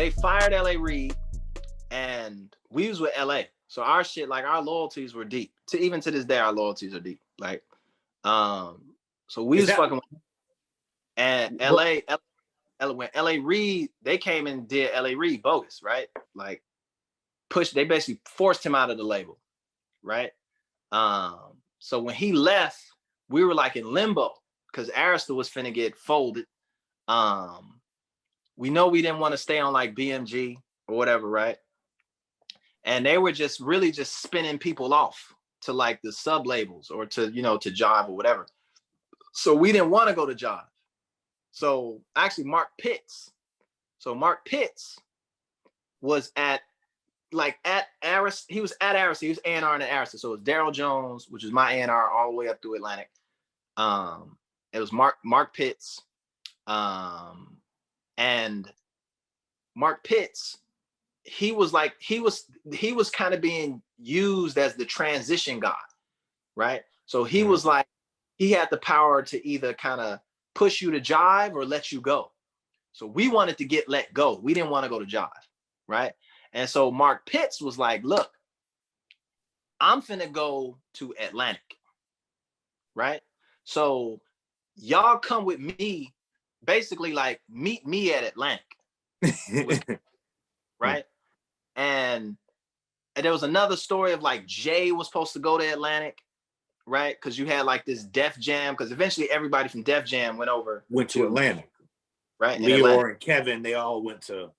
they fired LA Reid, and we was with LA. So our shit, like our loyalties were deep. Even to this day, our loyalties are deep. Like, so we was fucking with, and when LA Reid, they came and did LA Reid bogus, right? Like they basically forced him out of the label, right? So when he left, we were like in limbo because Arista was finna get folded. We know we didn't want to stay on like BMG or whatever, right? And they were just really just spinning people off to like the sub labels or to, you know, to Jive or whatever. So we didn't want to go to Jive. So actually Mark Pitts. So Mark Pitts was at Arista. He was at Arista. He was A&R in Arista. So it was Daryl Jones, which is my A&R all the way up through Atlantic. It was Mark Pitts. And Mark Pitts, he was kind of being used as the transition guy, right? So he was like, he had the power to either kind of push you to Jive or let you go. So we wanted to get let go. We didn't want to go to Jive, right? And so Mark Pitts was like, look, I'm finna go to Atlantic, right? So y'all come with me, basically like meet me at Atlantic, right? And there was another story of like Jay was supposed to go to Atlantic, right? Because you had like this Def Jam, because eventually everybody from Def Jam went to Atlantic, right? Leor and Kevin, they all went to.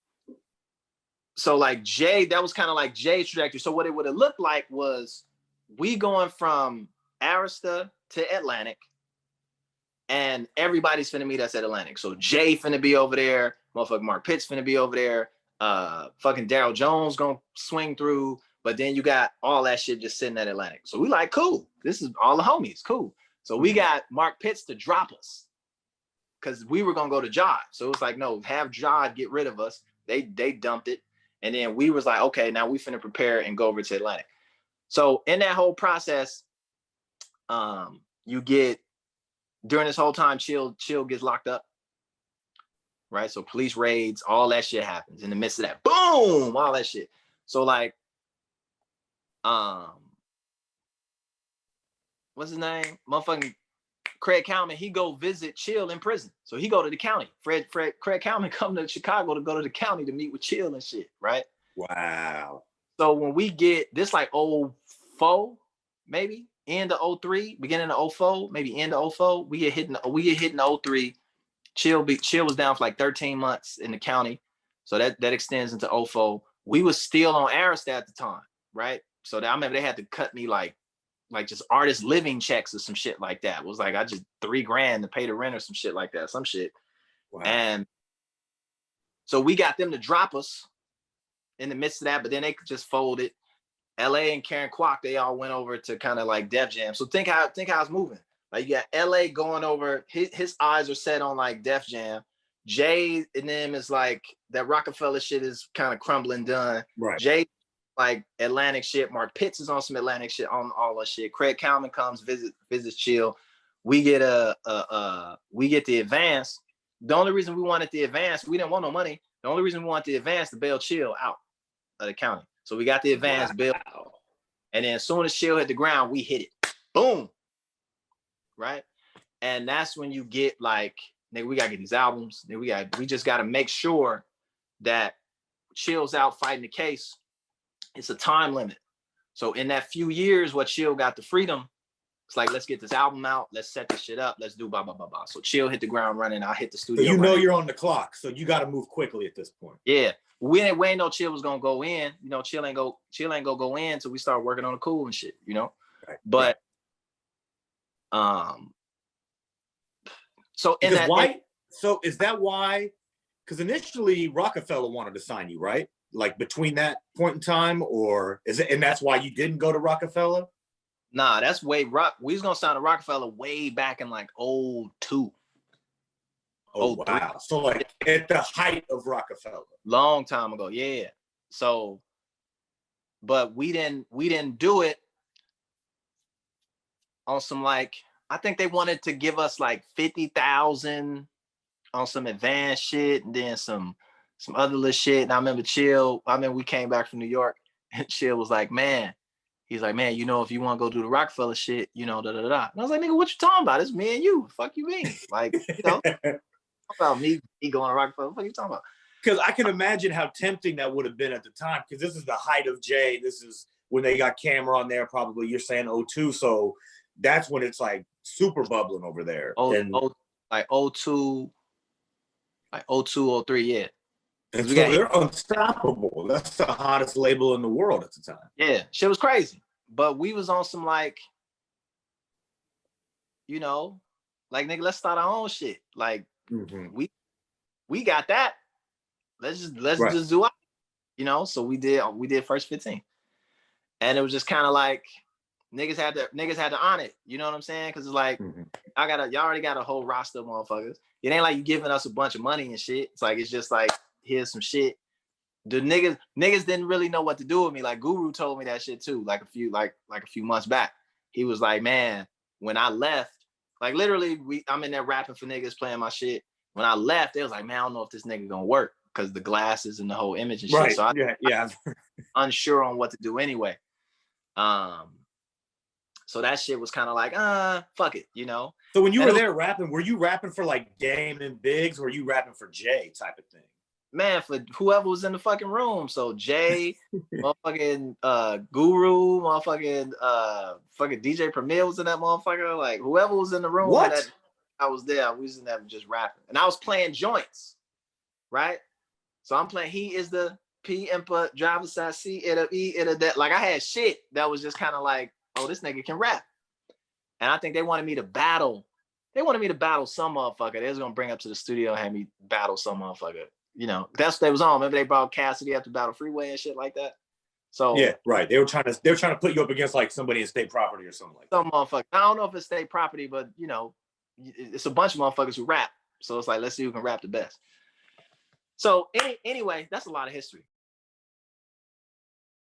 So like Jay, that was kind of like Jay's trajectory. So what it would have looked like was we going from Arista to Atlantic, and everybody's finna meet us at Atlantic. So Jay finna be over there, motherfucking Mark Pitts finna be over there, fucking Daryl Jones gonna swing through, but then you got all that shit just sitting at Atlantic. So we like, cool, this is all the homies, cool. So we got Mark Pitts to drop us because we were gonna go to Jive. So it was like, no, have Jive get rid of us. They dumped it. And then we was like, okay, now we finna prepare and go over to Atlantic. So in that whole process, you get, during this whole time, Chill gets locked up, right? So police raids, all that shit happens in the midst of that. Boom, all that shit. So like, what's his name? Motherfucking Craig Cowman, he go visit Chill in prison. So he go to the county. Craig Cowman come to Chicago to go to the county to meet with Chill and shit, right? Wow. So when we get this like 04, maybe end of 03, beginning of 04, maybe end of 04, we get hit in 03. Chill was down for like 13 months in the county. So that extends into 04. We was still on Arista at the time, right? So I remember they had to cut me like just artist living checks or some shit like that. It was like I just $3,000 to pay the rent or some shit like that, some shit. Wow. And so we got them to drop us in the midst of that, but then they just folded. LA and Karen Kwok, they all went over to kind of like Def Jam. So think how it's moving. Like you got LA going over, his eyes are set on like Def Jam. Jay and them is like that Roc-A-Fella shit is kind of crumbling done. Right. Jay like Atlantic shit. Mark Pitts is on some Atlantic shit, on all that shit. Craig Cowman comes, visits Chill. We get we get the advance. The only reason we wanted the advance, we didn't want no money. The only reason we wanted the advance to bail Chill out of the county. So we got the advance bill. And then as soon as Chill hit the ground, we hit it. Boom. Right? And that's when you get like, nigga, we gotta get these albums. We just gotta make sure that Chill's out fighting the case. It's a time limit. So in that few years, what Chill got the freedom, it's like, let's get this album out. Let's set this shit up. Let's do blah, blah, blah, blah. So Chill hit the ground running. I hit the studio. So you know you're on the clock. So you got to move quickly at this point. Yeah. We ain't know Chill was going to go in. You know, Chill ain't gonna go in until we start working on the cool and shit, you know? Right. But, so in that. Why? So is that why? Because initially Roc-A-Fella wanted to sign you, right? Like between that point in time, or is it, and that's why you didn't go to Roc-A-Fella? Nah, that's way we was gonna sign to Roc-A-Fella way back in like 02. Oh wow. So like at the height of Roc-A-Fella. Long time ago, yeah. So, but we didn't do it on some like, I think they wanted to give us like 50,000 on some advanced shit and then some some other little shit. And I remember we came back from New York and Chill was like, man, he's like, man, you know, if you want to go do the Roc-A-Fella shit, you know, da da da. And I was like, nigga, what you talking about? It's me and you. Fuck you mean? Like, you know, about me going to Roc-A-Fella. What are you talking about? Because I can imagine how tempting that would have been at the time. Because this is the height of Jay. This is when they got camera on there. Probably you're saying 02, so that's when it's like super bubbling over there. Like 02, 03, yeah. And so they're unstoppable. That's the hottest label in the world at the time. Yeah, shit was crazy. But we was on some like, you know, like nigga, let's start our own shit. Like we got that. Let's just do it. You know, so we did First 15. And it was just kind of like niggas had to on it. You know what I'm saying? Because it's like y'all already got a whole roster of motherfuckers. It ain't like you giving us a bunch of money and shit. It's like it's just like here's some shit. The niggas didn't really know what to do with me. Like Guru told me that shit too, like a few months back. He was like, man, when I left, like literally I'm in there rapping for niggas, playing my shit. When I left, they was like, man, I don't know if this nigga gonna work because the glasses and the whole image and shit. Right. So I was unsure on what to do anyway. So that shit was kind of like, fuck it, you know. So when you were there rapping, were you rapping for like Dame and Biggs, or were you rapping for Jay type of thing? Man, for whoever was in the fucking room. So Jay, motherfucking Guru, motherfucking fucking DJ Premier was in that motherfucker. Like whoever was in the room that I was there, we was in there just rapping. And I was playing joints, right? So I'm playing He Is the P Impa, driver's side C, it'll that. Like I had shit that was just kind of like, oh, this nigga can rap. And I think they wanted me to battle. They wanted me to battle some motherfucker. They was gonna bring up to the studio and have me battle some motherfucker. You know, that's what they was on. Remember they brought Cassidy up to Battle Freeway and shit like that. So yeah, right. They were trying to put you up against like somebody in state property or something like that. Some motherfucker. I don't know if it's state property, but you know, it's a bunch of motherfuckers who rap. So it's like, let's see who can rap the best. So anyway, that's a lot of history.